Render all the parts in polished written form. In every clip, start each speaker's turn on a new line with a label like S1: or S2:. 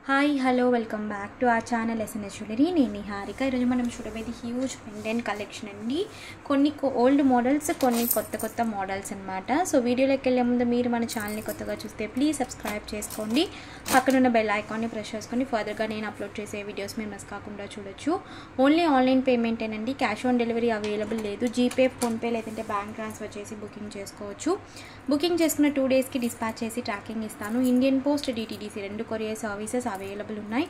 S1: Hi hello welcome back to our channel SNS jewellery. నేను నిహారిక. ఈరోజు మనం చూడబోయేది హ్యూజ్ పెండెంట్ కలెక్షన్ అండి. కొన్ని ఓల్డ్ మోడల్స్, కొన్ని కొత్త మోడల్స్ అనమాట. సో వీడియోలోకి వెళ్ళే ముందు మీరు మన ఛానల్ని కొత్తగా చూస్తే ప్లీజ్ సబ్స్క్రైబ్ చేసుకోండి. పక్కనున్న బెల్ ఐకాన్ని ప్రెస్ చేసుకొని ఫర్దర్గా నేను అప్లోడ్ చేసే వీడియోస్ మీరు మిస్ కాకుండా చూడొచ్చు. ఓన్లీ ఆన్లైన్ పేమెంటేనండి, క్యాష్ ఆన్ డెలివరీ అవైలబుల్ లేదు. జీపే, ఫోన్పే లేదంటే బ్యాంక్ ట్రాన్స్ఫర్ చేసి బుకింగ్ చేసుకోవచ్చు. బుకింగ్ చేసుకున్న 2 డేస్కి డిస్పాచ్ చేసి ట్రాకింగ్ ఇస్తాను. Indian post, DTDC 2 courier services available ఉన్నాయి.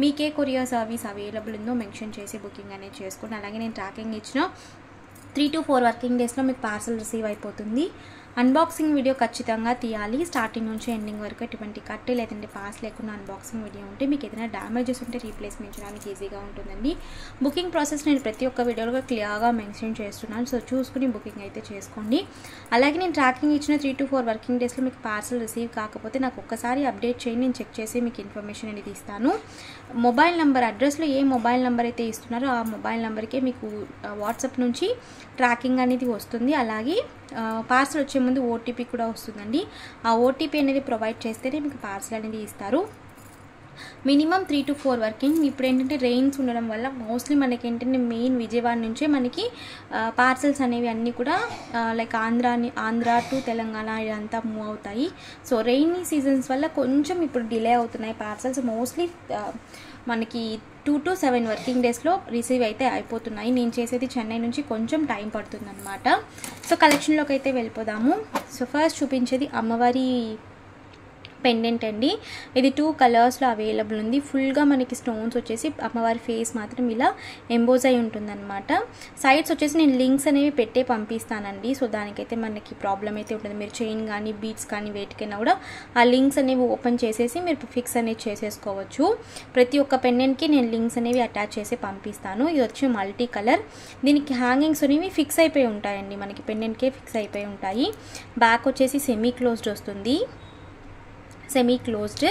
S1: మీకే కొరియర్ సర్వీస్ అవైలబుల్ ఉందో మెన్షన్ చేసి బుకింగ్ అనేది చేసుకోండి. అలాగే నేను ట్రాకింగ్ ఇచ్చిన 3 to 4 వర్కింగ్ డేస్లో మీకు పార్సల్ రిసీవ్ అయిపోతుంది. అన్బాక్సింగ్ వీడియో ఖచ్చితంగా తీయాలి. స్టార్టింగ్ నుంచి ఎండింగ్ వరకు ఎటువంటి కట్ లేదంటే పాస్ లేకుండా అన్బాక్సింగ్ వీడియో ఉంటే మీకు ఏదైనా డ్యామేజెస్ ఉంటే రీప్లేస్మెంట్ చేయడానికి ఈజీగా ఉంటుందండి. బుకింగ్ ప్రాసెస్ నేను ప్రతి ఒక్క వీడియోలో క్లియర్గా మెన్షన్ చేస్తున్నాను. సో చూసుకుని బుకింగ్ అయితే చేసుకోండి. అలాగే నేను ట్రాకింగ్ ఇచ్చిన 3 to 4 వర్కింగ్ డేస్లో మీకు పార్సల్ రిసీవ్ కాకపోతే నాకు ఒక్కసారి అప్డేట్ చేయండి. నేను చెక్ చేసి మీకు ఇన్ఫర్మేషన్ అనేది ఇస్తాను. మొబైల్ నెంబర్, అడ్రస్లో ఏ మొబైల్ నెంబర్ అయితే ఇస్తున్నారో ఆ మొబైల్ నెంబర్కే మీకు వాట్సాప్ నుంచి ట్రాకింగ్ అనేది వస్తుంది. అలాగే పార్సల్ వచ్చే ముందు ఓటీపీ కూడా వస్తుందండి. ఆ ఓటీపీ అనేది ప్రొవైడ్ చేస్తేనే మీకు పార్సల్ అనేది ఇస్తారు. Minimum 3 to 4 working. ఇప్పుడు ఏంటంటే రెయిన్స్ ఉండడం వల్ల మోస్ట్లీ మనకి ఏంటంటే మెయిన్ విజయవాడ నుంచే మనకి పార్సల్స్ అనేవి అన్నీ కూడా లైక్ ఆంధ్ర టు తెలంగాణ ఇదంతా మూవ్ అవుతాయి. సో రెయినీ సీజన్స్ వల్ల కొంచెం ఇప్పుడు డిలే అవుతున్నాయి పార్సల్స్. మోస్ట్లీ మనకి 2 to 7 వర్కింగ్ డేస్లో రిసీవ్ అయితే అయిపోతున్నాయి. నేను చేసేది చెన్నై నుంచి, కొంచెం టైం పడుతుంది అనమాట. సో కలెక్షన్లోకి అయితే వెళ్ళిపోదాము. సో ఫస్ట్ చూపించేది అమ్మవారి పెండెంట్ అండి. ఇది 2 కలర్స్లో అవైలబుల్ ఉంది. ఫుల్గా మనకి స్టోన్స్ వచ్చేసి అమ్మవారి ఫేస్ మాత్రం ఇలా ఎంబోజ్ అయి ఉంటుందన్నమాట. సైడ్స్ వచ్చేసి నేను లింక్స్ అనేవి పెట్టే పంపిస్తానండి. సో దానికైతే మనకి ప్రాబ్లం అయితే ఉంటుంది. మీరు చైన్ కానీ బీడ్స్ కానీ వేటికైనా కూడా ఆ లింక్స్ అనేవి ఓపెన్ చేసేసి మీరు ఫిక్స్ అనేది చేసేసుకోవచ్చు. ప్రతి ఒక్క పెండెంట్కి నేను లింక్స్ అనేవి అటాచ్ చేసి పంపిస్తాను. ఇది వచ్చి మల్టీ కలర్. దీనికి హ్యాంగింగ్స్ అనేవి ఫిక్స్ అయిపోయి ఉంటాయండి. మనకి పెండెంట్కే ఫిక్స్ అయిపోయి ఉంటాయి. బ్యాక్ వచ్చేసి సెమీ క్లోజ్డ్ వస్తుంది. Semi closed.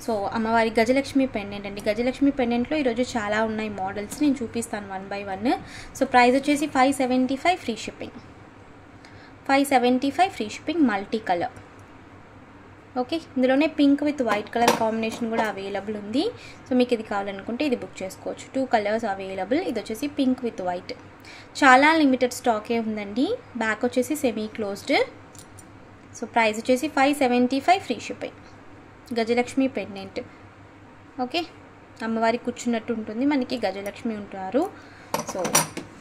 S1: సో అమ్మవారి గజలక్ష్మి పెండెంట్ అండి. గజలక్ష్మి పెండెంట్లో ఈరోజు చాలా ఉన్నాయి మోడల్స్, నేను చూపిస్తాను 1 by 1. సో ప్రైస్ వచ్చేసి 575 free shipping. 575 free shipping, multi colour. Okay, ఇందులోనే pink with white colour combination కూడా అవైలబుల్ ఉంది. సో మీకు ఇది కావాలనుకుంటే ఇది బుక్ చేసుకోవచ్చు. 2 కలర్స్ అవైలబుల్. ఇది వచ్చేసి పింక్ విత్ వైట్. చాలా లిమిటెడ్ స్టాకే ఉందండి. బ్యాక్ వచ్చేసి సెమీ క్లోజ్డ్. సో ప్రైస్ వచ్చేసి 575 free shipping. Gajalakshmi pendant. Okay, అమ్మవారికి కూర్చున్నట్టు ఉంటుంది, మనకి గజలక్ష్మి ఉంటారు. సో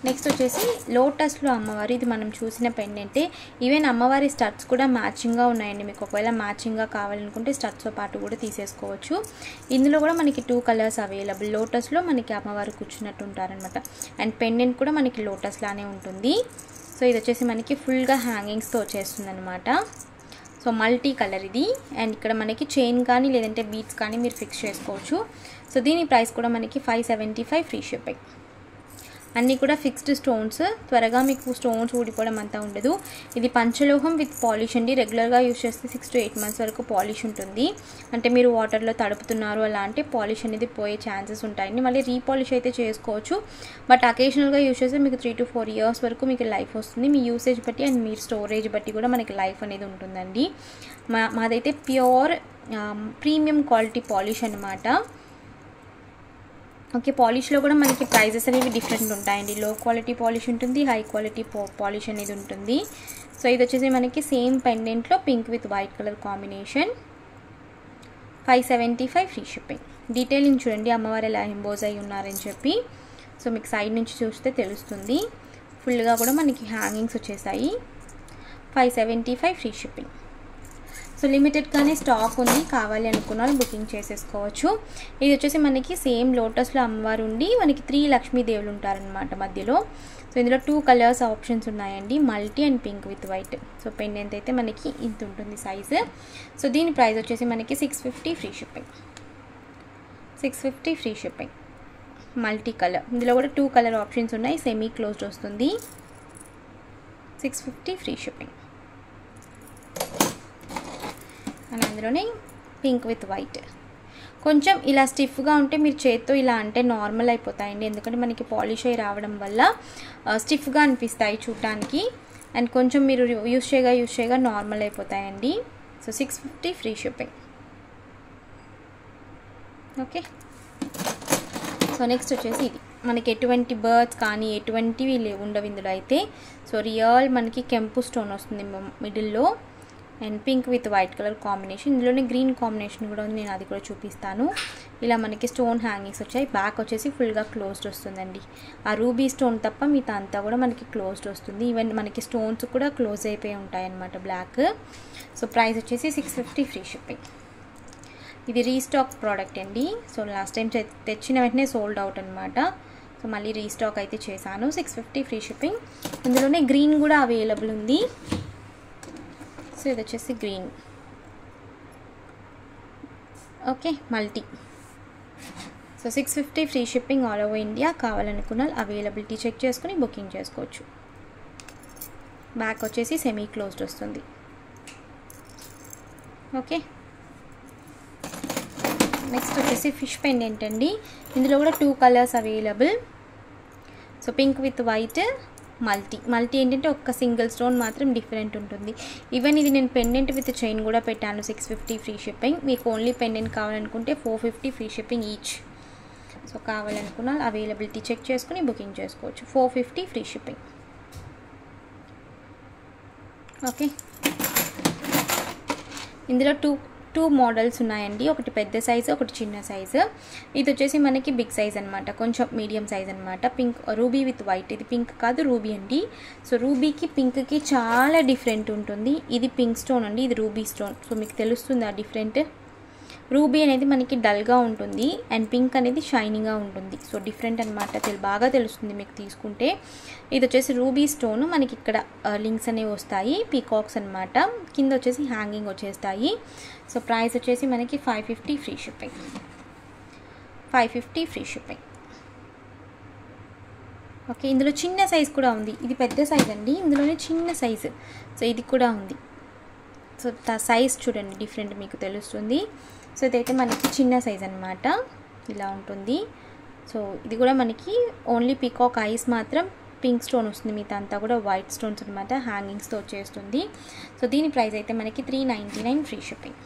S1: నెక్స్ట్ వచ్చేసి లోటస్లో అమ్మవారి, ఇది మనం చూసిన పెండెంటే. ఈవెన్ అమ్మవారి స్టడ్స్ కూడా మ్యాచింగ్గా ఉన్నాయండి. మీకు ఒకవేళ మ్యాచింగ్గా కావాలనుకుంటే స్టడ్స్తో పాటు కూడా తీసేసుకోవచ్చు. ఇందులో కూడా మనకి 2 కలర్స్ అవైలబుల్. లోటస్లో మనకి అమ్మవారు కూర్చున్నట్టు ఉంటారనమాట. అండ్ పెండెంట్ కూడా మనకి లోటస్ లానే ఉంటుంది. సో ఇది వచ్చేసి మనకి ఫుల్గా హ్యాంగింగ్స్తో వచ్చేస్తుంది అనమాట. సో మల్టీ కలర్ ఇది. అండ్ ఇక్కడ మనకి చైన్ కానీ లేదంటే బీడ్స్ కానీ మీరు ఫిక్స్ చేసుకోవచ్చు. సో దీని ప్రైస్ కూడా మనకి 575 ఫ్రీ షిప్పింగ్. అన్నీ కూడా ఫిక్స్డ్ స్టోన్స్. త్వరగా మీకు స్టోన్స్ ఊడిపోవడం అంతా ఉండదు. ఇది పంచలోహం విత్ పాలిష్ అండి. రెగ్యులర్గా యూజ్ చేస్తే 6 to 8 months వరకు పాలిష్ ఉంటుంది. అంటే మీరు వాటర్లో తడుపుతున్నారు అలా అంటే పాలిష్ అనేది పోయే ఛాన్సెస్ ఉంటాయండి. మళ్ళీ రీపాలిష్ అయితే చేసుకోవచ్చు. బట్ అకేషనల్గా యూజ్ చేస్తే మీకు 3 to 4 years వరకు మీకు లైఫ్ వస్తుంది. మీ యూసేజ్ బట్టి అండ్ మీ స్టోరేజ్ బట్టి కూడా మనకి లైఫ్ అనేది ఉంటుందండి. మాదైతే ప్యూర్ ప్రీమియం క్వాలిటీ పాలిష్ అనమాట. ఓకే, పాలిష్లో కూడా మనకి ప్రైజెస్ అనేవి డిఫరెంట్ ఉంటాయండి. లో క్వాలిటీ పాలిష్ ఉంటుంది, హై క్వాలిటీ పాలిష్ అనేది ఉంటుంది. సో ఇది వచ్చేసి మనకి సేమ్ పెండెంట్లో pink with white colour combination. 575 free shipping. Detailing చూడండి అమ్మవారు ఎలా ఎంబోజ్ అయి ఉన్నారని చెప్పి. సో మీకు సైడ్ నుంచి చూస్తే తెలుస్తుంది. ఫుల్గా కూడా మనకి హ్యాంగింగ్స్ వచ్చేసాయి. 575 ఫ్రీ షిప్పింగ్. సో లిమిటెడ్గానే స్టాక్ ఉంది, కావాలి అనుకున్న వాళ్ళు బుకింగ్ చేసేసుకోవచ్చు. ఇది వచ్చేసి మనకి సేమ్ లోటస్లో అమ్మవారు ఉండి మనకి 3 లక్ష్మీదేవులు ఉంటారనమాట మధ్యలో. సో ఇందులో 2 కలర్స్ ఆప్షన్స్ ఉన్నాయండి, multi and pink with white. So pendant అయితే మనకి ఇంత ఉంటుంది సైజు. సో దీని ప్రైస్ వచ్చేసి మనకి 650 free shipping. 650 free shipping, multi colour. ఇందులో కూడా 2 కలర్ ఆప్షన్స్ ఉన్నాయి. సెమీ క్లోజ్డ్ వస్తుంది. 650 ఫ్రీ షిప్పింగ్. అండ్ అందులోనే పింక్ విత్ వైట్. కొంచెం ఇలా స్టిఫ్గా ఉంటే మీరు చేత్తో ఇలా అంటే నార్మల్ అయిపోతాయండి. ఎందుకంటే మనకి పాలిష్ అయి రావడం వల్ల స్టిఫ్గా అనిపిస్తాయి చూడటానికి. అండ్ కొంచెం మీరు యూస్ చేయగా నార్మల్ అయిపోతాయండి. So 650 free shipping. Okay. So next వచ్చేసి ఇది మనకి ఎటువంటి బర్డ్స్ కానీ ఎటువంటివి ఉండవు ఇందులో అయితే. సో రియల్ మనకి కెంపు స్టోన్ వస్తుంది మిడిల్లో and pink with white colour combination. ఇందులోనే గ్రీన్ కాంబినేషన్ కూడా ఉంది, నేను అది కూడా చూపిస్తాను. ఇలా మనకి స్టోన్ హ్యాంగింగ్స్ వచ్చాయి. బ్యాక్ వచ్చేసి ఫుల్గా క్లోజ్డ్ వస్తుందండి. ఆ రూబీ స్టోన్ తప్ప మిగతా అంతా కూడా మనకి క్లోజ్డ్ వస్తుంది. ఈవెన్ మనకి స్టోన్స్ కూడా క్లోజ్ అయిపోయి ఉంటాయి అన్నమాట బ్లాక్. సో ప్రైస్ వచ్చేసి 650 ఫ్రీ షిప్పింగ్. ఇది రీస్టాక్ ప్రోడక్ట్ అండి. సో లాస్ట్ టైం తెచ్చిన వెంటనే సోల్డ్ అవుట్ అనమాట. సో మళ్ళీ రీస్టాక్ అయితే చేశాను. 650 ఫ్రీ షిప్పింగ్. ఇందులోనే గ్రీన్ కూడా అవైలబుల్ ఉంది. సో ఇది వచ్చేసి green. Okay, multi. So 650 free shipping all over India. కావాలనుకున్న అవైలబిలిటీ చెక్ చేసుకుని బుకింగ్ చేసుకోవచ్చు. బ్యాక్ వచ్చేసి సెమీ క్లోజ్డ్ వస్తుంది. ఓకే, నెక్స్ట్ వచ్చేసి ఫిష్ పెండెంట్ అండి. ఇందులో కూడా 2 colours available. So pink with white, multi ఏంటంటే ఒక్క సింగిల్ స్టోన్ మాత్రం డిఫరెంట్ ఉంటుంది. ఈవెన్ ఇది నేను పెండెంట్ విత్ చైన్ కూడా పెట్టాను. 650 ఫ్రీ షిప్పింగ్. మీకు ఓన్లీ పెండెంట్ కావాలనుకుంటే 450 ఫ్రీ షిప్పింగ్ ఈచ్. సో కావాలనుకున్న అవైలబిలిటీ చెక్ చేసుకుని బుకింగ్ చేసుకోవచ్చు. 450 ఫ్రీ షిప్పింగ్. ఓకే, ఇందులో టూ మోడల్స్ ఉన్నాయండి. ఒకటి పెద్ద సైజు, ఒకటి చిన్న సైజు. ఇది వచ్చేసి మనకి బిగ్ సైజ్ అనమాట, కొంచెం మీడియం సైజ్ అనమాట. Pink ruby with white. ఇది పింక్ కాదు, రూబీ అండి. సో రూబీకి పింక్కి చాలా డిఫరెంట్ ఉంటుంది. ఇది పింక్ స్టోన్ అండి, ఇది రూబీ స్టోన్. సో మీకు తెలుస్తుంది ఆ డిఫరెంట్. రూబీ అనేది మనకి డల్గా ఉంటుంది అండ్ పింక్ అనేది షైనింగ్గా ఉంటుంది. సో డిఫరెంట్ అనమాట, బాగా తెలుస్తుంది మీకు తీసుకుంటే. ఇది వచ్చేసి రూబీ స్టోన్. మనకి ఇక్కడ లింక్స్ అనేవి వస్తాయి, పీకాక్స్ అనమాట. కింద వచ్చేసి హ్యాంగింగ్ వచ్చేస్తాయి. సో ప్రైస్ వచ్చేసి మనకి 550 free shipping. 550 free shipping. Okay, ఇందులో చిన్న సైజ్ కూడా ఉంది. ఇది పెద్ద సైజ్ అండి, ఇందులోనే చిన్న సైజు. సో ఇది కూడా ఉంది. సో సైజ్ చూడండి డిఫరెంట్, మీకు తెలుస్తుంది. సో ఇదైతే మనకి చిన్న సైజ్ అనమాట, ఇలా ఉంటుంది. సో ఇది కూడా మనకి ఓన్లీ పీకాక్ ఐస్ మాత్రం పింక్ స్టోన్ వస్తుంది, మిగతా అంతా కూడా వైట్ స్టోన్స్ అనమాట. హ్యాంగింగ్స్తో వచ్చేస్తుంది. సో దీని ప్రైస్ అయితే మనకి 399 free shipping.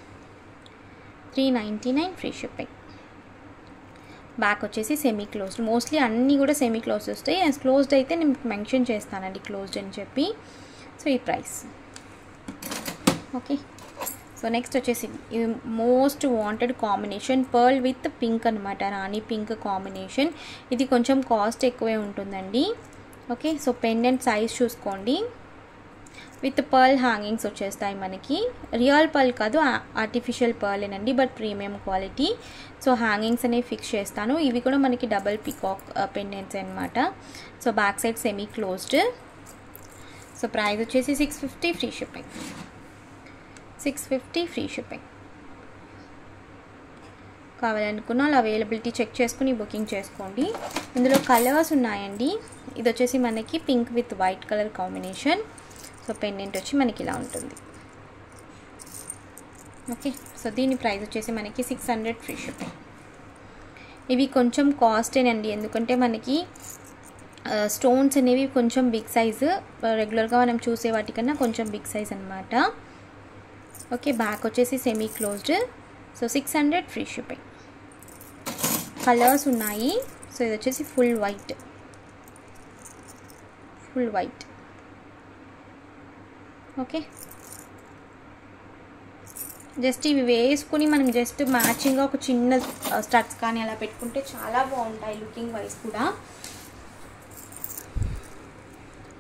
S1: 399 free shipping. Back వచ్చేసి సెమీ క్లోజ్డ్. మోస్ట్లీ అన్నీ కూడా సెమీ క్లోజ్డ్ వస్తాయి. అండ్ క్లోజ్డ్ అయితే నేను మెన్షన్ చేస్తానండి క్లోజ్డ్ అని చెప్పి. సో ఈ ప్రైస్. ఓకే, సో నెక్స్ట్ వచ్చేసి ఇది most wanted combination, pearl with pink అనమాట, రాణి పింక్ కాంబినేషన్. ఇది కొంచెం కాస్ట్ ఎక్కువే ఉంటుందండి. ఓకే, సో పెండెంట్ సైజ్ చూసుకోండి. విత్ పర్ల్ హ్యాంగింగ్స్ వచ్చేస్తాయి మనకి. రియల్ పర్ల్ కాదు, ఆర్టిఫిషియల్ పర్లేనండి, but premium quality. So hangings అనేవి ఫిక్స్ చేస్తాను. ఇవి కూడా మనకి డబల్ పీకాక్ పెండెంట్స్ అనమాట. So back side semi closed. So price వచ్చేసి 650 ఫ్రీ షిప్పింగ్. 650 free shipping. కావాలనుకున్న వాళ్ళు అవైలబిలిటీ చెక్ చేసుకుని బుకింగ్ చేసుకోండి. ఇందులో కలర్స్ ఉన్నాయండి. ఇది వచ్చేసి మనకి pink with white colour combination. So pendant వచ్చి మనకి ఇలా ఉంటుంది. ఓకే, సో దీని ప్రైస్ వచ్చేసి మనకి 600 ఫ్రీ షిప్పింగ్. ఇవి కొంచెం కాస్టేనండి, ఎందుకంటే మనకి స్టోన్స్ అనేవి కొంచెం బిగ్ సైజు, రెగ్యులర్గా మనం చూసే వాటికన్నా కొంచెం బిగ్ సైజ్ అనమాట. ఓకే, బ్యాక్ వచ్చేసి semi closed. So 600 free shipping. Colours ఉన్నాయి. సో ఇది వచ్చేసి ఫుల్ వైట్. ఓకే, జస్ట్ ఇవి వేసుకుని మనం జస్ట్ మ్యాచింగ్గా ఒక చిన్న స్టడ్స్ కానీ అలా పెట్టుకుంటే చాలా బాగుంటాయి లుకింగ్ వైజ్ కూడా.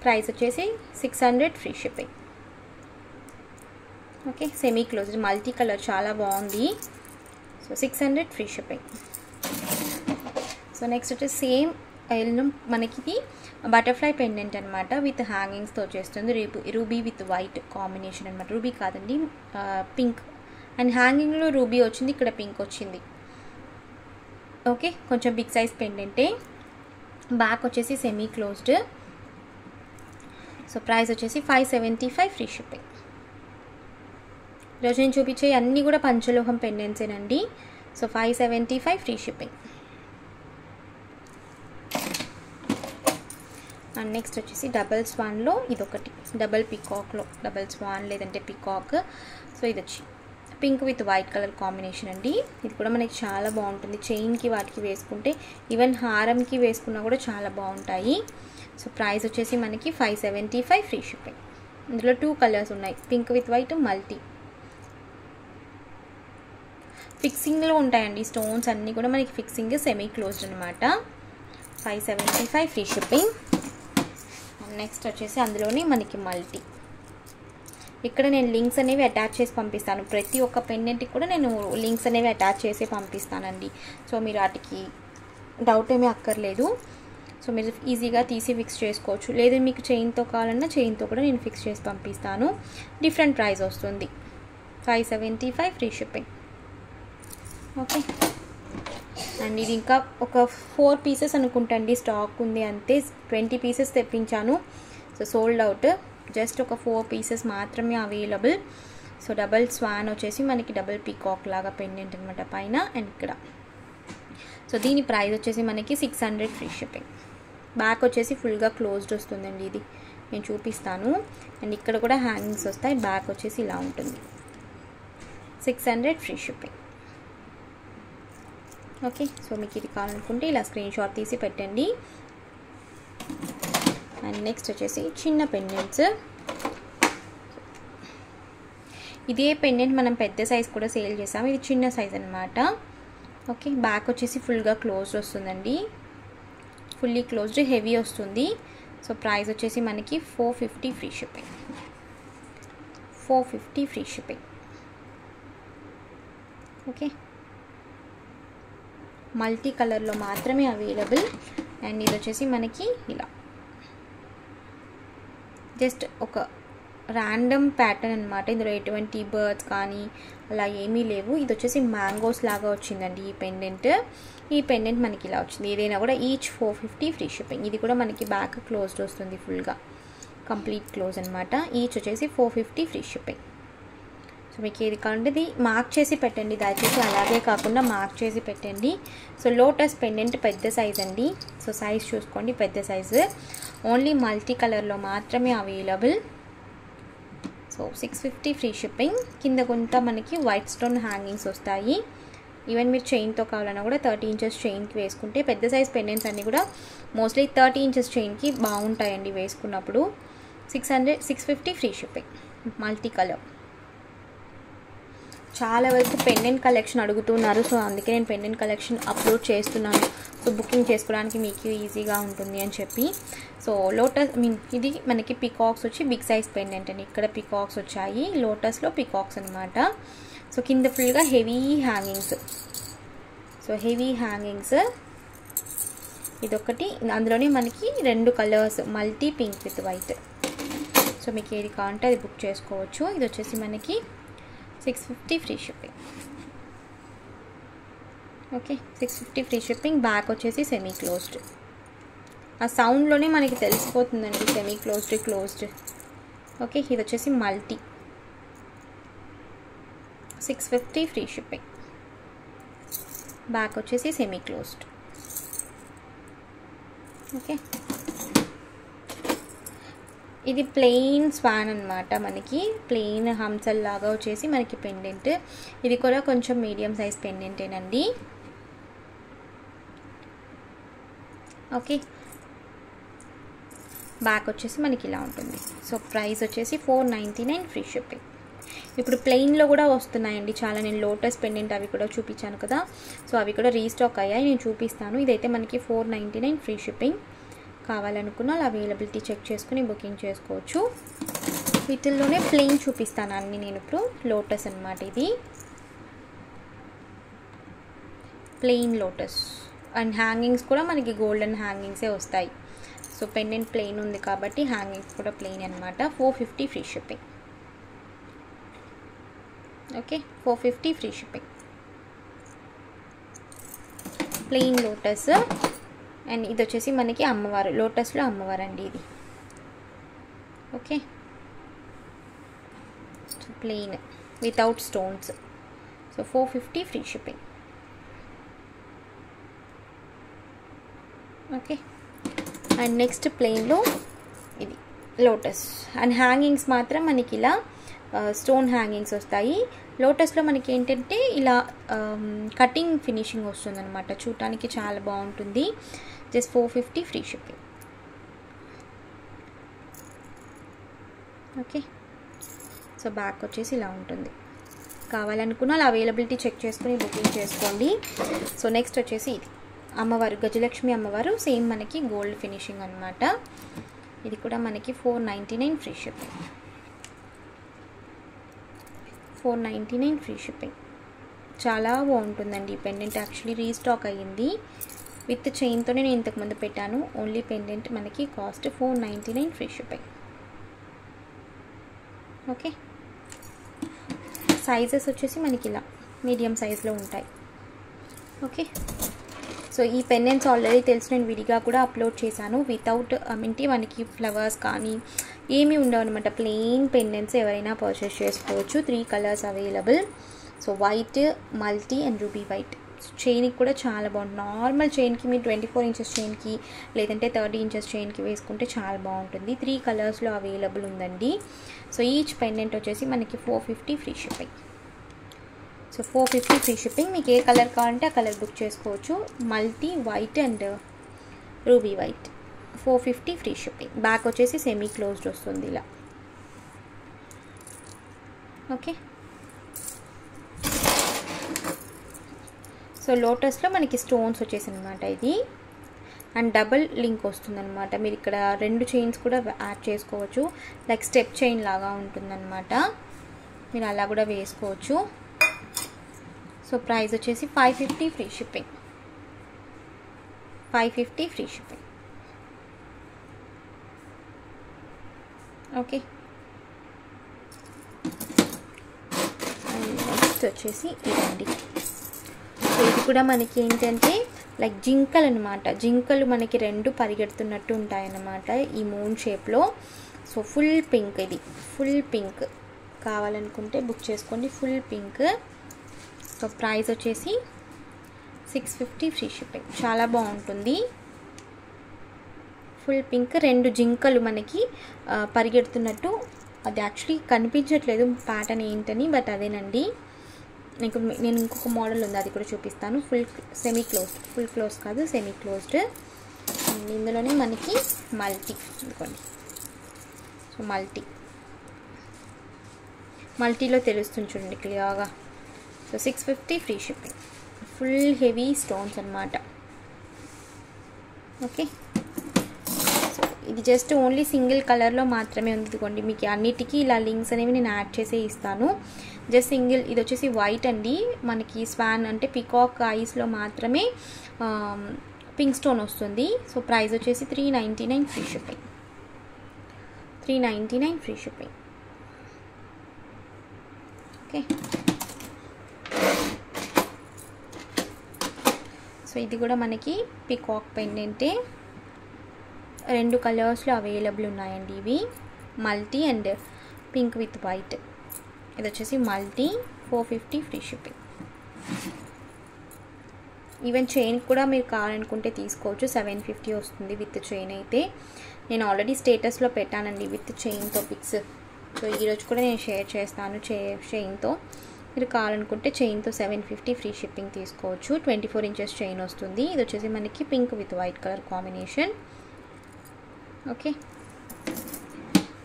S1: ప్రైస్ వచ్చేసి 600 free shipping. Okay, semi closed multi colour చాలా బాగుంది. So 600 free shipping. So next వచ్చేసి సేమ్ మనకి ఇది బటర్ఫ్లై పెండెంట్ అనమాట, విత్ హ్యాంగింగ్స్తో వచ్చేస్తుంది. రూబీ విత్ వైట్ కాంబినేషన్ అనమాట. రూబీ కాదండి, పింక్. అండ్ హ్యాంగింగ్లో రూబీ వచ్చింది, ఇక్కడ పింక్ వచ్చింది. ఓకే, కొంచెం బిగ్ సైజ్ పెండెంటే. బ్యాక్ వచ్చేసి సెమీ క్లోజ్డ్. సో ప్రైస్ వచ్చేసి 575 ఫ్రీ షిప్పింగ్. ఈరోజు నేను చూపించే అన్నీ కూడా పంచలోహం పెండెంట్సేనండి. So 575 free shipping. And next వచ్చేసి డబల్ స్వాన్లో ఇదొకటి, డబల్ పీకాక్లో డబల్ స్వాన్ లేదంటే పీకాక్. సో ఇది వచ్చి pink with white colour combination అండి. ఇది కూడా మనకి చాలా బాగుంటుంది. చైన్కి వాటికి వేసుకుంటే ఈవెన్ హారంకి వేసుకున్నా కూడా చాలా బాగుంటాయి. సో ప్రైస్ వచ్చేసి మనకి 575 ఫ్రీ షిప్పింగ్. ఇందులో 2 కలర్స్ ఉన్నాయి, పింక్ విత్ వైట్, మల్టీ. ఫిక్సింగ్లో ఉంటాయండి స్టోన్స్ అన్నీ కూడా మనకి ఫిక్సింగ్ సెమీ క్లోజ్డ్ అనమాట. 575 ఫ్రీ షిప్పింగ్. నెక్స్ట్ వచ్చేసి అందులోనే మనకి మల్టీ. ఇక్కడ నేను లింక్స్ అనేవి అటాచ్ చేసి పంపిస్తాను. ప్రతి ఒక్క పెండెంట్కి కూడా నేను లింక్స్ అనేవి అటాచ్ చేసి పంపిస్తానండి. సో మీరు వాటికి డౌట్ ఏమీ అక్కర్లేదు. సో మీరు ఈజీగా తీసి ఫిక్స్ చేసుకోవచ్చు. లేదా మీకు చైన్తో కావాలన్నా చైన్తో కూడా నేను ఫిక్స్ చేసి పంపిస్తాను. డిఫరెంట్ ప్రైస్ వస్తుంది. 575 ఫ్రీ షిప్పింగ్. ఓకే. అండ్ ఇది ఇంకా ఒక 4 పీసెస్ అనుకుంటండి స్టాక్ ఉంది అంతే. 20 పీసెస్ తెప్పించాను. So sold out. జస్ట్ ఒక 4 పీసెస్ మాత్రమే అవైలబుల్. సో డబల్ స్వాన్ వచ్చేసి మనకి డబల్ పీకాక్ లాగా పెండెంట్ అనమాట పైన అండ్ ఇక్కడ. సో దీని ప్రైస్ వచ్చేసి మనకి 600 ఫ్రీ షిప్పింగ్. బ్యాక్ వచ్చేసి ఫుల్గా క్లోజ్డ్ వస్తుందండి. ఇది నేను చూపిస్తాను. అండ్ ఇక్కడ కూడా హ్యాంగింగ్స్ వస్తాయి. బ్యాక్ వచ్చేసి ఇలా ఉంటుంది. 600 ఫ్రీ షిప్పింగ్. ఓకే. సో మీకు ఇది కావాలనుకుంటే ఇలా స్క్రీన్ షాట్ తీసి పెట్టండి. అండ్ నెక్స్ట్ వచ్చేసి చిన్న పెండెంట్స్. ఇదే పెండెంట్ మనం పెద్ద సైజ్ కూడా సేల్ చేసాము. ఇది చిన్న సైజ్ అనమాట. ఓకే. బ్యాక్ వచ్చేసి ఫుల్గా క్లోజ్డ్ వస్తుందండి. ఫుల్లీ క్లోజ్డ్ హెవీ వస్తుంది. సో ప్రైస్ వచ్చేసి మనకి 450 free shipping. 450 free shipping. Okay. Multi కలర్లో మాత్రమే అవైలబుల్. అండ్ ఇది వచ్చేసి మనకి ఇలా జస్ట్ ఒక ర్యాండమ్ ప్యాటర్న్ అనమాట. ఇందులో ఎటువంటి బర్డ్స్ కానీ అలా ఏమీ లేవు. ఇది వచ్చేసి మ్యాంగోస్ లాగా వచ్చిందండి ఈ పెండెంట్. ఈ పెండెంట్ మనకి ఇలా వచ్చింది. ఏదైనా కూడా ఈచ్ 450 ఫ్రీ షిప్పింగ్. ఇది కూడా మనకి బ్యాక్ క్లోజ్డ్ వస్తుంది, ఫుల్గా కంప్లీట్ క్లోజ్ అనమాట. ఈచ్ వచ్చేసి 450 ఫ్రీ షిప్పింగ్. సో మీకు ఏది కావాలంటే ఇది మార్క్ చేసి పెట్టండి దయచేసి. అలాగే కాకుండా మార్క్ చేసి పెట్టండి. సో లోటస్ పెండెంట్ పెద్ద సైజ్ అండి. సో సైజ్ చూసుకోండి, పెద్ద సైజు. ఓన్లీ మల్టీ కలర్లో మాత్రమే అవైలబుల్. So 650 free shipping. కింద కొంత మనకి వైట్ స్టోన్ హ్యాంగింగ్స్ వస్తాయి. ఈవెన్ మీరు చైన్తో కావాలన్నా కూడా 30 ఇంచెస్ చైన్కి వేసుకుంటే, పెద్ద సైజ్ పెండెంట్స్ అన్నీ కూడా మోస్ట్లీ 30 ఇంచెస్ చైన్కి బాగుంటాయండి వేసుకున్నప్పుడు. 650 ఫ్రీ షిప్పింగ్. Multi colour. చాలా వరకు పెండెంట్ కలెక్షన్ అడుగుతున్నారు. సో అందుకే నేను పెండెంట్ కలెక్షన్ అప్లోడ్ చేస్తున్నాను. సో బుకింగ్ చేసుకోవడానికి మీకు ఈజీగా ఉంటుంది అని చెప్పి. సో లోటస్ ఇది మనకి పికాక్స్ వచ్చి బిగ్ సైజ్ పెండెంట్ అండి. ఇక్కడ పికాక్స్ వచ్చాయి. లోటస్లో పికాక్స్ అనమాట. సో కింద ఫుల్గా heavy hangings. So heavy hangings ఇదొకటి. అందులోనే మనకి 2 colours, multi pink with white. So మీకు ఏది కావాలంటే అది బుక్ చేసుకోవచ్చు. ఇది వచ్చేసి మనకి 650 free shipping. Okay. 650 free shipping. Back వచ్చేసి సెమీ క్లోజ్డ్. ఆ సౌండ్లోనే మనకి తెలిసిపోతుందండి సెమీ క్లోజ్డ్, క్లోజ్డ్. ఓకే. ఇది వచ్చేసి మల్టీ. 650 free shipping. బ్యాక్ వచ్చేసి సెమీ క్లోజ్డ్. ఓకే. ఇది ప్లెయిన్ స్వాన్ అనమాట. మనకి ప్లెయిన్ హంసల్ లాగా వచ్చేసి మనకి పెండెంట్. ఇది కూడా కొంచెం మీడియం సైజ్ పెండెంటేనండి. ఓకే. బ్యాక్ వచ్చేసి మనకి ఇలా ఉంటుంది. సో ప్రైస్ వచ్చేసి 499 ఫ్రీ షిప్పింగ్. ఇప్పుడు ప్లెయిన్లో కూడా వస్తున్నాయండి చాలా. నేను లోటస్ పెండెంట్ అవి కూడా చూపించాను కదా. సో అవి కూడా రీస్టాక్ అయ్యాయి, నేను చూపిస్తాను. ఇదైతే మనకి 499 ఫ్రీ షిప్పింగ్. కావాలనుకున్న అవైలబిలిటీ చెక్ చేసుకుని బుకింగ్ చేసుకోవచ్చు. వీటిల్లోనే ప్లెయిన్ చూపిస్తాను అన్ని నేను ఇప్పుడు. లోటస్ అనమాట ఇది. Plain lotus. అండ్ హ్యాంగింగ్స్ కూడా మనకి గోల్డెన్ హ్యాంగింగ్సే వస్తాయి. సో పెండెంట్ ప్లెయిన్ ఉంది కాబట్టి హ్యాంగింగ్స్ కూడా ప్లెయిన్ అనమాట. 450 free shipping. Okay. 450 free shipping. Plain lotus. And ఇది వచ్చేసి మనకి అమ్మవారు, లోటస్లో అమ్మవారు అండి ఇది. Okay. So plain without stones. So 450 free shipping. Okay. And next ప్లెయిన్లో ఇది లోటస్. అండ్ హ్యాంగింగ్స్ మాత్రం మనకి ఇలా స్టోన్ హ్యాంగింగ్స్ వస్తాయి. లోటస్లో మనకి ఏంటంటే ఇలా కటింగ్ ఫినిషింగ్ వస్తుందన్నమాట. చూడటానికి చాలా బాగుంటుంది. Just 450 free shipping. Okay, so back వచ్చేసి ఇలా ఉంటుంది. కావాలనుకున్న అలా అవైలబిలిటీ చెక్ చేసుకుని బుకింగ్ చేసుకోండి. సో నెక్స్ట్ వచ్చేసి ఇది అమ్మవారు, గజలక్ష్మి అమ్మవారు, సేమ్ మనకి గోల్డ్ ఫినిషింగ్ అనమాట. ఇది కూడా మనకి 499 ఫ్రీ షిప్పింగ్. 499 free shipping. చాలా బాగుంటుందండి ఈ పెండెంట్. యాక్చువల్లీ రీస్టాక్ అయ్యింది. విత్ చైన్తోనే నేను ఇంతకుముందు పెట్టాను. ఓన్లీ పెండెంట్ మనకి cost 499 free shipping. Okay, sizes వచ్చేసి మనకి ఇలా మీడియం సైజ్లో ఉంటాయి. ఓకే, సో ఈ పెండెంట్స్ ఆల్రెడీ తెలిసి నేను విడిగా కూడా అప్లోడ్ చేశాను. వితౌట్ అంటే మనకి ఫ్లవర్స్ కానీ ఏమీ ఉండవు అనమాట. ప్లెయిన్ పెండెంట్స్ ఎవరైనా పర్చేస్ చేసుకోవచ్చు. 3 colours available. So white, multi and ruby white. చైన్కి కూడా చాలా బాగుంటుంది. నార్మల్ చైన్కి మీరు 24 ఇంచెస్ చైన్కి లేదంటే 30 ఇంచెస్ చైన్కి వేసుకుంటే చాలా బాగుంటుంది. 3 కలర్స్లో అవైలబుల్ ఉందండి. సో ఈచ్ పెండెంట్ వచ్చేసి మనకి 450 free shipping. So 450 free shipping. మీకు ఏ కలర్ కావాలంటే ఆ కలర్ బుక్ చేసుకోవచ్చు. Multi white and ruby white 450 free shipping. Back వచ్చేసి సెమీ క్లోజ్డ్ వస్తుంది ఇలా. ఓకే, సో లోటస్లో మనకి స్టోన్స్ వచ్చేసి అనమాట ఇది. అండ్ డబుల్ లింక్ వస్తుందన్నమాట. మీరు ఇక్కడ 2 చైన్స్ కూడా యాడ్ చేసుకోవచ్చు. లైక్ స్టెప్ చైన్ లాగా ఉంటుందన్నమాట. మీరు అలా కూడా వేసుకోవచ్చు. సో ప్రైస్ వచ్చేసి 550 free shipping. 550 free shipping. Okay, and next వచ్చేసి ఇదండి. సో ఇది కూడా మనకి ఏంటంటే లైక్ జింకలు అనమాట. జింకలు మనకి 2 పరిగెడుతున్నట్టు ఉంటాయన్నమాట ఈ మూన్ షేప్లో. సో ఫుల్ పింక్, ఇది ఫుల్ పింక్. కావాలనుకుంటే బుక్ చేసుకోండి. Full pink. సో ప్రైస్ వచ్చేసి 650 ఫ్రీ షిప్పింగ్. చాలా బాగుంటుంది. ఫుల్ పింక్, 2 జింకలు మనకి పరిగెడుతున్నట్టు. అది యాక్చువల్లీ కనిపించట్లేదు ప్యాటర్న్ ఏంటని, బట్ అదేనండి. నేను ఇంకొక మోడల్ ఉంది, అది కూడా చూపిస్తాను. Full semi closed, full close కాదు, సెమీ క్లోజ్డ్. ఇందులోనే మనకి మల్టీ అనుకోండి. సో మల్టీలో తెలుస్తుంది చూడండి క్లియర్గా. So 650 free shipping. Full heavy stones అనమాట. ఓకే, సో ఇది జస్ట్ ఓన్లీ సింగిల్ కలర్లో మాత్రమే ఉంది. ఇదిగోండి, మీకు అన్నిటికీ ఇలా లింక్స్ అనేవి నేను యాడ్ చేసే ఇస్తాను. Just single. ఇది వచ్చేసి వైట్ అండి. మనకి స్వాన్ అంటే పికాక్ ఐస్లో మాత్రమే పింక్ స్టోన్ వస్తుంది. సో ప్రైస్ వచ్చేసి 399 free shipping. 399 free shipping. Okay, so ఇది కూడా మనకి పికాక్ పెండెంటే. 2 కలర్స్లో అవైలబుల్ ఉన్నాయండి ఇవి. Multi and pink with white. ఇది వచ్చేసి multi 450 free shipping. Even chain కూడా మీరు కావాలనుకుంటే తీసుకోవచ్చు. 750 వస్తుంది విత్ చైన్ అయితే. నేను ఆల్రెడీ స్టేటస్లో పెట్టానండి విత్ చైన్తో పిక్స్. సో ఈరోజు కూడా నేను షేర్ చేస్తాను చైన్తో. మీరు కావాలనుకుంటే చైన్తో 750 ఫ్రీ షిప్పింగ్ తీసుకోవచ్చు. 24 ఇంచెస్ చైన్ వస్తుంది. ఇది వచ్చేసి మనకి pink with white colour combination. Okay,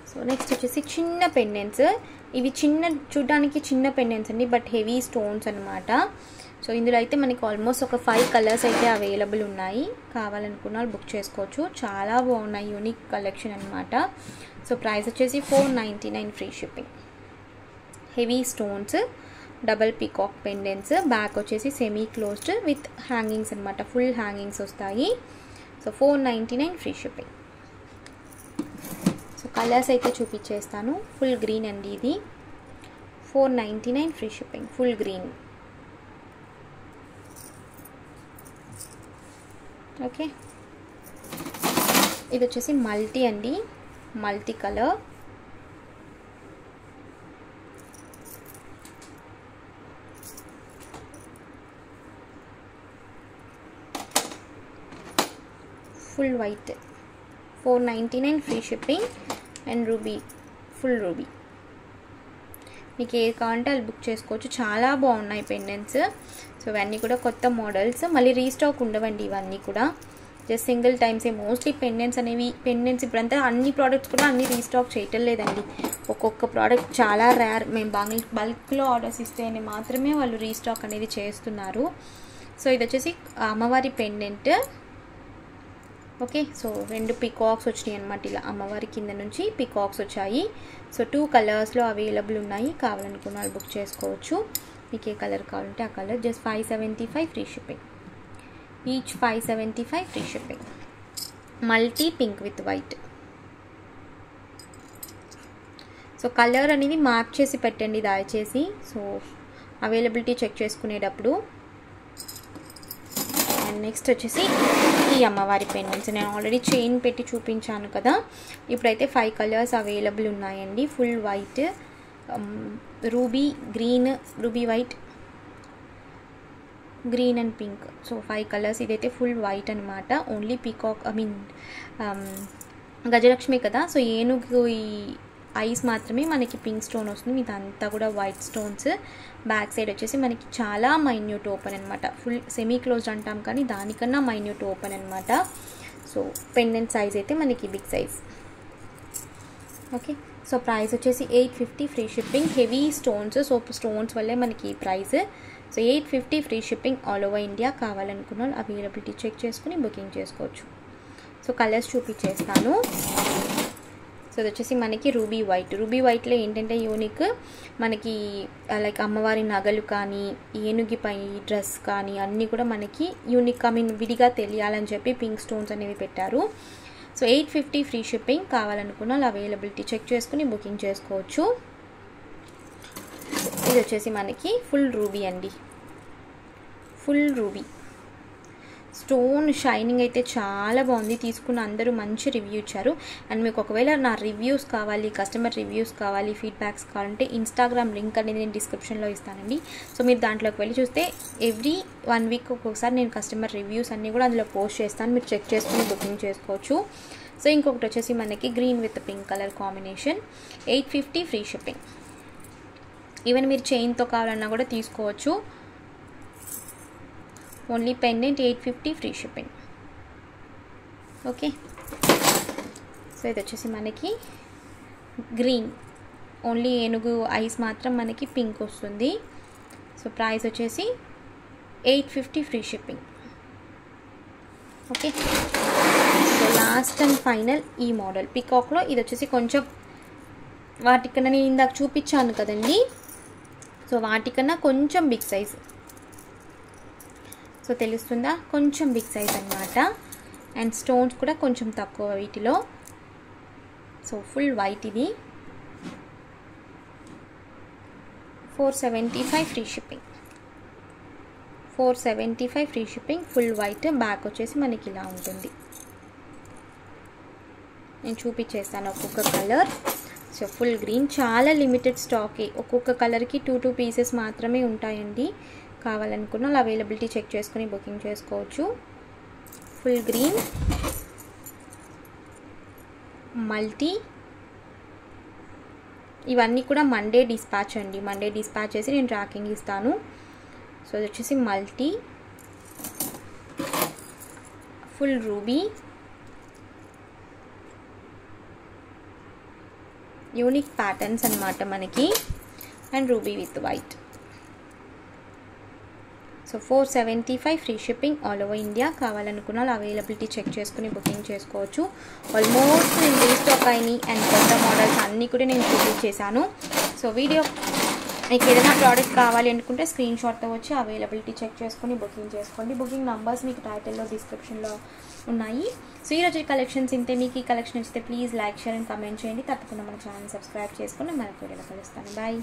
S1: so next వచ్చేసి చిన్న పెండెంట్స్. ఇవి చూడడానికి చిన్న పెండెంట్స్ అండి, బట్ హెవీ స్టోన్స్ అనమాట. సో ఇందులో అయితే మనకి ఆల్మోస్ట్ ఒక 5 కలర్స్ అయితే అవైలబుల్ ఉన్నాయి. కావాలనుకున్న వాళ్ళు బుక్ చేసుకోవచ్చు. చాలా బాగున్నాయి, యూనిక్ కలెక్షన్ అనమాట. సో ప్రైస్ వచ్చేసి 499 free shipping. Heavy stones, double peacock pendants. Back వచ్చేసి సెమీ క్లోజ్డ్ విత్ హ్యాంగింగ్స్ అనమాట. ఫుల్ హ్యాంగింగ్స్ వస్తాయి. So 499 free shipping. So colours అయితే చూపించేస్తాను. ఫుల్ గ్రీన్ అండి ఇది. 499 free shipping. Full green. Okay, ఇది వచ్చేసి మల్టీ అండి. Multi colour. Full white. 499 free shipping. And ruby, full ruby. మీకు ఏది కావాలంటే అది బుక్ చేసుకోవచ్చు. చాలా బాగున్నాయి పెండెంట్స్. సో ఇవన్నీ కూడా కొత్త మోడల్స్, మళ్ళీ రీస్టాక్ ఉండవండి ఇవన్నీ కూడా, జస్ట్ సింగిల్ టైమ్సే. మోస్ట్లీ పెండెంట్స్ ఇప్పుడంతా అన్ని ప్రోడక్ట్స్ కూడా అన్ని రీస్టాక్ చేయటం లేదండి. ఒక్కొక్క ప్రోడక్ట్ చాలా రేర్, మేము బల్క్లో ఆర్డర్స్ ఇస్తేనే మాత్రమే వాళ్ళు రీస్టాక్ అనేది చేస్తున్నారు. సో ఇది వచ్చేసి అమ్మవారి పెండెంట్. ఓకే, సో 2 పికాక్స్ వచ్చినాయి అనమాట. ఇలా అమ్మవారి కింద నుంచి పికాక్స్ వచ్చాయి. సో 2 కలర్స్లో అవైలబుల్ ఉన్నాయి. కావాలనుకున్న వాళ్ళు బుక్ చేసుకోవచ్చు. మీకు ఏ కలర్ కావాలంటే ఆ colour. Just 575 free shipping. Each 575 free shipping. Multi pink with white. So colour అనేది మార్క్ చేసి పెట్టండి దయచేసి, సో అవైలబిలిటీ చెక్ చేసుకునేటప్పుడు. అండ్ నెక్స్ట్ వచ్చేసి ఈ అమ్మవారి పెండెంట్స్. నేను ఆల్రెడీ చైన్ పెట్టి చూపించాను కదా. ఇప్పుడైతే 5 కలర్స్ అవైలబుల్ ఉన్నాయండి. Full white, ruby green, ruby white, green and pink. So 5 colours. ఇదైతే ఫుల్ వైట్ అనమాట. ఓన్లీ పీకాక్ గజలక్ష్మి కదా, సో ఏనుగు ఈ ఐస్ మాత్రమే మనకి పింక్ స్టోన్ వస్తుంది. ఇదంతా కూడా వైట్ స్టోన్స్. బ్యాక్ సైడ్ వచ్చేసి మనకి చాలా మైన్యూట్ ఓపెన్ అనమాట. ఫుల్ సెమీ క్లోజ్డ్ అంటాం కానీ దానికన్నా మైన్యూట్ ఓపెన్ అనమాట. సో పెండెంట్ సైజ్ అయితే మనకి big size. Okay, so price వచ్చేసి 850 free shipping. Heavy stones, so stones వల్లే మనకి price. So 850 free shipping all over India. కావాలనుకున్న వాళ్ళు అవైలబిలిటీ చెక్ చేసుకుని బుకింగ్ చేసుకోవచ్చు. సో కలర్స్ చూపించేస్తాను. సో ఇది వచ్చేసి మనకి రూబీ వైట్. రూబీ వైట్లో ఏంటంటే యూనిక్, మనకి లైక్ అమ్మవారి నగలు కానీ ఏనుగిపై డ్రెస్ కానీ అన్నీ కూడా మనకి యూనిక్, విడిగా తెలియాలని చెప్పి పింక్ స్టోన్స్ అనేవి పెట్టారు. So 850 free shipping. కావాలనుకున్న వాళ్ళు అవైలబిలిటీ చెక్ చేసుకుని బుకింగ్ చేసుకోవచ్చు. ఇది వచ్చేసి మనకి ఫుల్ రూబీ అండి. ఫుల్ రూబీ స్టోన్ షైనింగ్ అయితే చాలా బాగుంది. తీసుకున్న అందరూ మంచి రివ్యూ ఇచ్చారు. అండ్ మీకు ఒకవేళ నా రివ్యూస్ కావాలి, కస్టమర్ రివ్యూస్ కావాలి, ఫీడ్బ్యాక్స్ కావాలంటే ఇన్స్టాగ్రామ్ లింక్ అనేది నేను డిస్క్రిప్షన్లో ఇస్తానండి. సో మీరు దాంట్లోకి వెళ్ళి చూస్తే ఎవ్రీ 1 వీక్ ఒక్కొక్కసారి నేను కస్టమర్ రివ్యూస్ అన్నీ కూడా అందులో పోస్ట్ చేస్తాను. మీరు చెక్ చేసుకుని బుకింగ్ చేసుకోవచ్చు. సో ఇంకొకటి వచ్చేసి మనకి green with pink colour combination. 850 free shipping. Even మీరు చైన్తో కావాలన్నా కూడా తీసుకోవచ్చు. Only pendant 850 free shipping. Okay, so ఇది వచ్చేసి మనకి గ్రీన్, ఓన్లీ ఏనుగు ఐస్ మాత్రం మనకి పింక్ వస్తుంది. సో ప్రైస్ వచ్చేసి 850 free shipping. Okay, so last and final ఈ మోడల్ పికాక్లో. ఇది వచ్చేసి కొంచెం వాటికన్నా నేను ఇందాక చూపించాను కదండి, సో వాటికన్నా కొంచెం బిగ్ సైజ్. సో తెలుస్తుందా, కొంచెం బిగ్ సైజ్ అనమాట. అండ్ స్టోన్స్ కూడా కొంచెం తక్కువ వీటిలో. So full white. ఇది 475 free shipping. 475 free shipping. Full white. Back వచ్చేసి మనకి ఇలా ఉంటుంది. నేను చూపించేస్తాను ఒక్కొక్క కలర్. సో ఫుల్ గ్రీన్, చాలా లిమిటెడ్ స్టాక్. ఒక్కొక్క కలర్కి 2 పీసెస్ మాత్రమే ఉంటాయండి. కావాలనుకున్న వాళ్ళు అవైలబిలిటీ చెక్ చేసుకుని బుకింగ్ చేసుకోవచ్చు. Full green, multi. ఇవన్నీ కూడా మండే డిస్పాచ్ అండి. మండే డిస్పాచ్ చేసి నేను ట్రాకింగ్ ఇస్తాను. సో అది వచ్చేసి multi, full ruby, unique patterns అనమాట మనకి. And ruby with white. So 475 free shipping all over India. కావాలనుకున్న వాళ్ళు అవైలబిలిటీ చెక్ చేసుకుని బుకింగ్ చేసుకోవచ్చు. ఆల్మోస్ట్ నేను రీస్టాక్ అయినాయి అండ్ కొత్త మోడల్స్ అన్నీ కూడా నేను చూపించేశాను. సో వీడియో మీకు ఏదైనా ప్రోడక్ట్ కావాలి అనుకుంటే స్క్రీన్ షాట్తో వచ్చి అవైలబిలిటీ చెక్ చేసుకుని బుకింగ్ చేసుకోండి. బుకింగ్ నంబర్స్ మీకు టైటిల్లో డిస్క్రిప్షన్లో ఉన్నాయి. సో ఈరోజు కలెక్షన్స్ ఇంతే. మీకు ఈ కలెక్షన్ ఇస్తే please like, share and comment చేయండి. తప్పకుండా మన ఛానల్ సబ్స్క్రైబ్ చేసుకుని మరొక వీడియోలో కలుస్తాను. బాయ్.